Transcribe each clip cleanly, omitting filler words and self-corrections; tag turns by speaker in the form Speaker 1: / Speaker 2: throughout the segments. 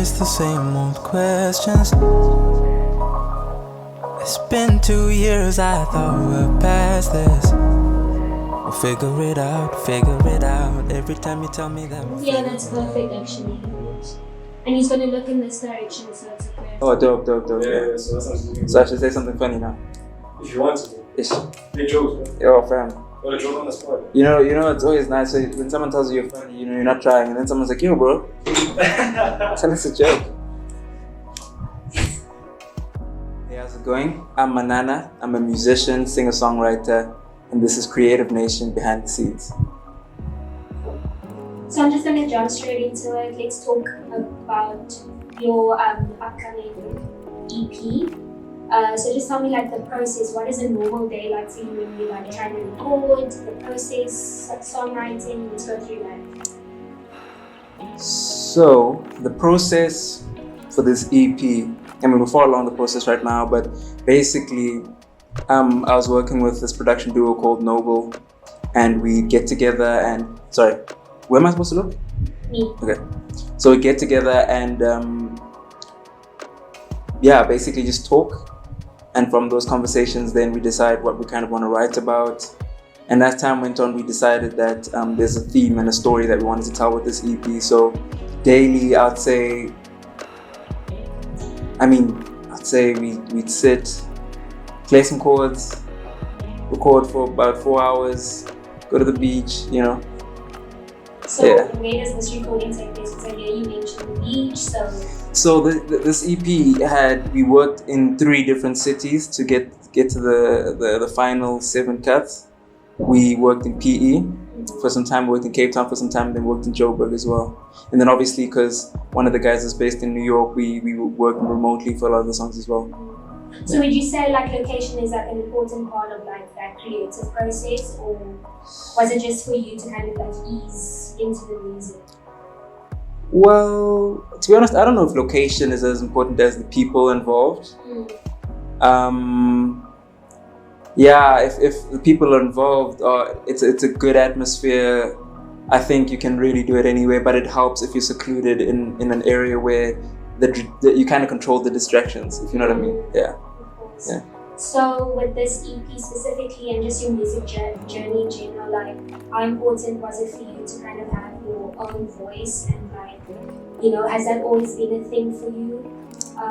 Speaker 1: it's the same old questions. It's been 2 years, I thought we're past this. We'll figure it out. Every time you tell me that.
Speaker 2: Yeah, that's perfect actually. And he's gonna look in this direction, so it's okay.
Speaker 3: Oh, dope.
Speaker 4: Yeah, so that sounds really
Speaker 3: So I should say something funny now.
Speaker 4: If you want to.
Speaker 3: Ish.
Speaker 4: Big jokes, man.
Speaker 3: Yo, fam.
Speaker 4: What a joke on the spot.
Speaker 3: You know, it's always nice when someone tells you you're funny, you know, you're not trying, and then someone's like, yo, bro, tell us a joke. Hey, how's it going? I'm Manana. I'm a musician, singer-songwriter, and this is Creative Nation Behind the Scenes.
Speaker 2: So I'm just gonna jump straight into it. Let's talk about your upcoming EP. So just tell me like the process. What is a normal day like for you when you like trying to record, the process, like songwriting? Let's go through that.
Speaker 3: So the process for this EP, I mean, we're far along the process right now, but basically, I was working with this production duo called Noble, and we get together and sorry, where am I supposed to look?
Speaker 2: Me.
Speaker 3: Okay, so we get together and basically just talk. And from those conversations, then we decide what we kind of want to write about. And as time went on, we decided that there's a theme and a story that we wanted to tell with this EP. So daily, I'd say we'd sit, play some chords, record for about 4 hours, go to the beach, you know.
Speaker 2: So
Speaker 3: Yeah.
Speaker 2: where does this recording take place? Because I hear you mentioned the beach,
Speaker 3: So this EP we worked in 3 different cities to get to the final 7 cuts. We worked in PE for some time, worked in Cape Town for some time, then worked in Joburg as well. And then obviously because one of the guys is based in New York, we were working remotely for a lot of the songs as well.
Speaker 2: So would you say like location is like an important part of like that creative process, or was it just for you to kind of like ease into the music?
Speaker 3: Well, to be honest, I don't know if location is as important as the people involved. If the people are involved, it's a good atmosphere, I think you can really do it anyway, but it helps if you're secluded in an area where you kind of control the distractions, if you know what I mean. Yeah.
Speaker 2: Of course.
Speaker 3: Yeah.
Speaker 2: So with this EP specifically and just your music journey in general, like how important was it for you to kind of have your own voice, and like, you know, has that always been a thing for you,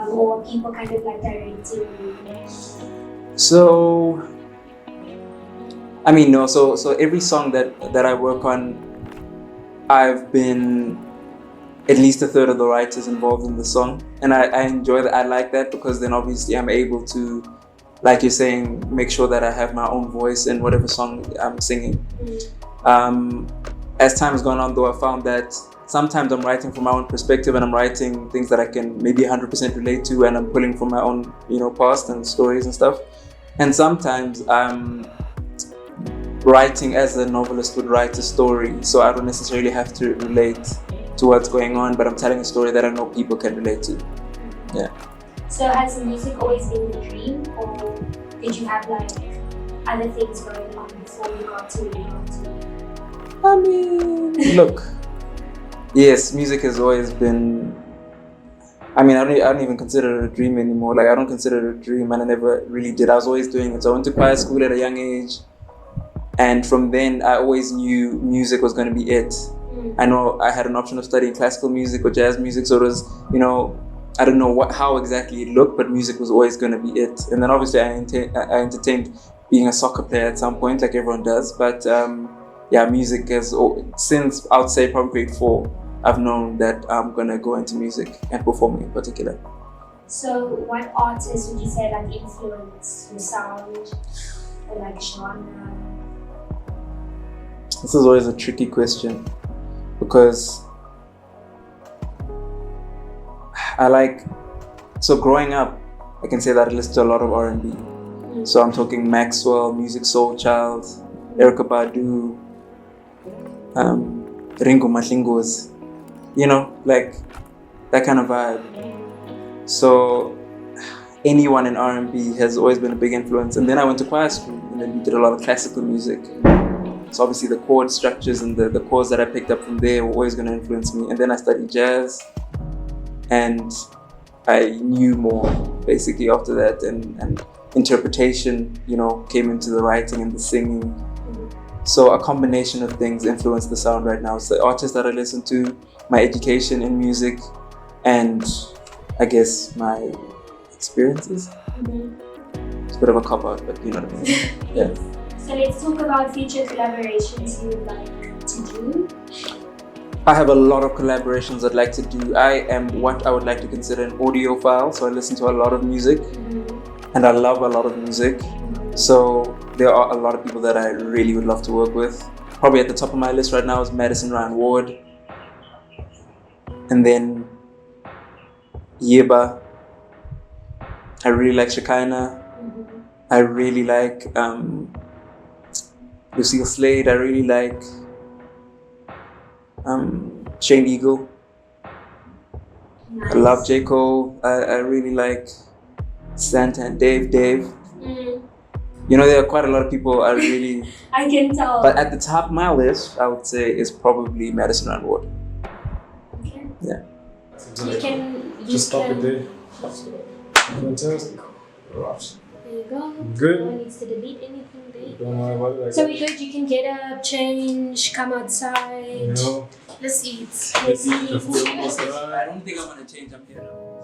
Speaker 2: or people kind of like directing you?
Speaker 3: So, I mean, no. So every song that I work on, I've been at least a third of the writers involved in the song, and I enjoy that. I like that because then obviously I'm able to, like you're saying, make sure that I have my own voice in whatever song I'm singing. As time has gone on, though, I found that sometimes I'm writing from my own perspective, and I'm writing things that I can maybe 100% relate to, and I'm pulling from my own, past and stories and stuff. And sometimes I'm writing as a novelist would write a story, so I don't necessarily have to relate to what's going on, but I'm telling a story that I know people can relate to. Yeah.
Speaker 2: So has the music always been the dream, or did you have like other things going on before you got to where you got to?
Speaker 3: I mean, look, yes, music has always been. I mean, I don't even consider it a dream anymore. Like, I don't consider it a dream, and I never really did. I was always doing it. So I went to choir school at a young age, and from then I always knew music was going to be it. I know I had an option of studying classical music or jazz music, so it was, I don't know how exactly it looked, but music was always going to be it. And then obviously I entertained being a soccer player at some point, like everyone does. But music has, since I would say probably grade 4, I've known that I'm going to go into music and performing in particular.
Speaker 2: So what artists would you say like influence your sound, or like genre?
Speaker 3: This is always a tricky question because growing up, I can say that I listened to a lot of R&B. So I'm talking Maxwell, Music Soul Child, Erykah Badu, Ringo Mahlingos, like that kind of vibe. So anyone in R&B has always been a big influence. And then I went to choir school, and then we did a lot of classical music. So obviously the chord structures and the chords that I picked up from there were always going to influence me. And then I studied jazz. and I knew more basically after that, and interpretation, came into the writing and the singing. So a combination of things influence the sound right now. It's the artists that I listen to, my education in music, and I guess my experiences. It's a bit of a cop-out, but you know what I mean. Yeah.
Speaker 2: So let's talk about future collaborations you would like to do.
Speaker 3: I have a lot of collaborations I'd like to do. I am what I would like to consider an audiophile, so I listen to a lot of music, and I love a lot of music. So there are a lot of people that I really would love to work with. Probably at the top of my list right now is Madison Ryan Ward, and then Yeba. I really like Shekinah. I really like Lucille Slade. I really like Shane Eagle.
Speaker 2: Nice.
Speaker 3: I love J. Cole. I really like Santa and Dave. There are quite a lot of people I really...
Speaker 2: I can tell.
Speaker 3: But at the top of my list, I would say, is probably Madison Ryan Ward.
Speaker 2: Okay.
Speaker 3: Yeah.
Speaker 2: You can
Speaker 4: Just stop it there. Fantastic.
Speaker 2: There you go.
Speaker 4: Good.
Speaker 2: No one needs to delete anything there.
Speaker 4: Don't worry about it.
Speaker 2: So we good, you can get up, change, come outside.
Speaker 4: You know,
Speaker 2: Let's eat.
Speaker 4: let's eat the food almost
Speaker 3: I don't think I'm going to change up here now.